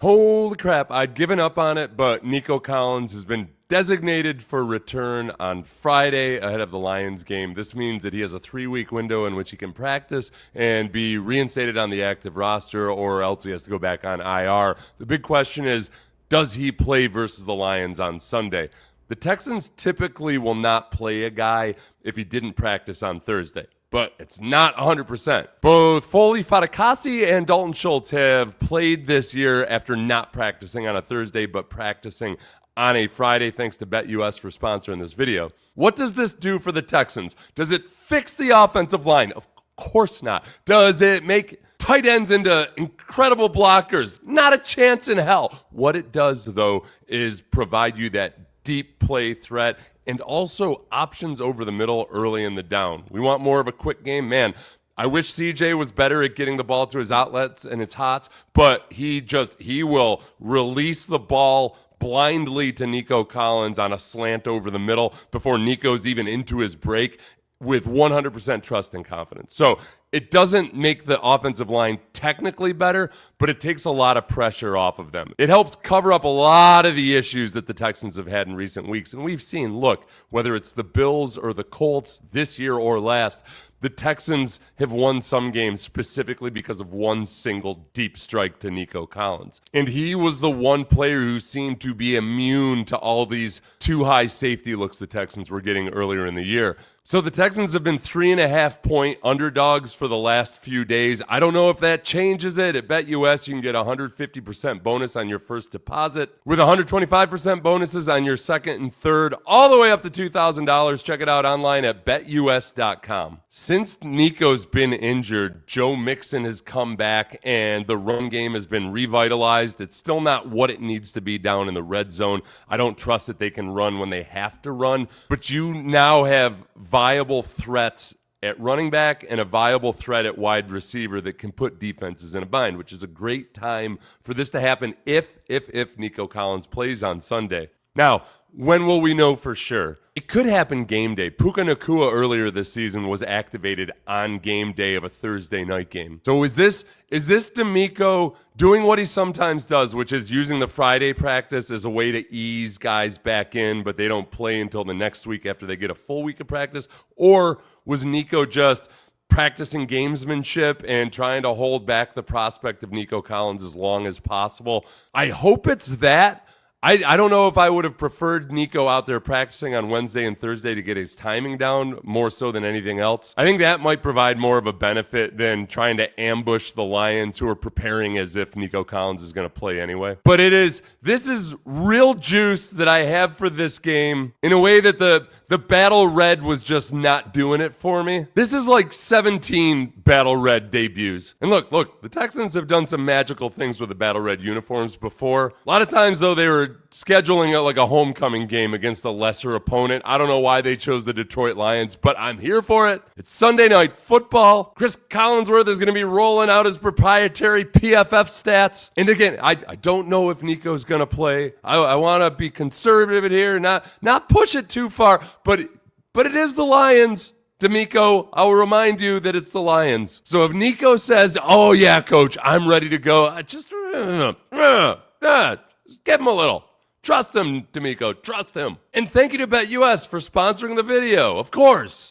Holy crap, I'd given up on it, but Nico Collins has been designated for return on Friday ahead of the Lions game. This means that he has a 3-week window in which he can practice and be reinstated on the active roster, or else he has to go back on IR. The big question is, does he play versus the Lions on Sunday? The Texans typically will not play a guy if he didn't practice on Thursday. But it's not 100%. Both Foley Fatukasi and Dalton Schultz have played this year after not practicing on a Thursday, but practicing on a Friday, thanks to BetUS for sponsoring this video. What does this do for the Texans? Does it fix the offensive line? Of course not. Does it make tight ends into incredible blockers? Not a chance in hell. What it does, though, is provide you that deep play threat and also options over the middle early in the down. We want more of a quick game. Man, I wish CJ was better at getting the ball to his outlets and his hots, but he will release the ball blindly to Nico Collins on a slant over the middle before Nico's even into his break with 100% trust and confidence. So it doesn't make the offensive line technically better, but it takes a lot of pressure off of them. It helps cover up a lot of the issues that the Texans have had in recent weeks. And we've seen, look, whether it's the Bills or the Colts this year or last, the Texans have won some games specifically because of one single deep strike to Nico Collins. And he was the one player who seemed to be immune to all these too high safety looks the Texans were getting earlier in the year. So the Texans have been 3.5-point underdogs for the last few days. I don't know if that changes it. At BetUS, you can get 150% bonus on your first deposit with 125% bonuses on your second and third, all the way up to $2,000. Check it out online at betus.com. Since Nico's been injured, Joe Mixon has come back and the run game has been revitalized. It's still not what it needs to be down in the red zone. I don't trust that they can run when they have to run, but you now have viable threats at running back and a viable threat at wide receiver that can put defenses in a bind, which is a great time for this to happen if Nico Collins plays on Sunday. Now, when will we know for sure? It could happen game day. Puka Nacua earlier this season was activated on game day of a Thursday night game. So is this DeMeco doing what he sometimes does, which is using the Friday practice as a way to ease guys back in, but they don't play until the next week after they get a full week of practice? Or was Nico just practicing gamesmanship and trying to hold back the prospect of Nico Collins as long as possible? I hope it's that. I don't know if I would have preferred Nico out there practicing on Wednesday and Thursday to get his timing down more so than anything else. I think that might provide more of a benefit than trying to ambush the Lions, who are preparing as if Nico Collins is going to play anyway. But this is real juice that I have for this game in a way that the Battle Red was just not doing it for me. This is like 17 Battle Red debuts. And look, the Texans have done some magical things with the Battle Red uniforms before. A lot of times, though, they were scheduling it like a homecoming game against a lesser opponent. I don't know why they chose the Detroit Lions, but I'm here for it. It's Sunday Night Football. Chris Collinsworth is going to be rolling out his proprietary PFF stats. And again, I don't know if Nico's going to play. I want to be conservative here, not push it too far, but it is the Lions. DeMeco, I will remind you that it's the Lions. So if Nico says, "Oh yeah, coach, I'm ready to go," just give him a little. Trust him, DeMeco. Trust him. And thank you to BetUS for sponsoring the video, of course.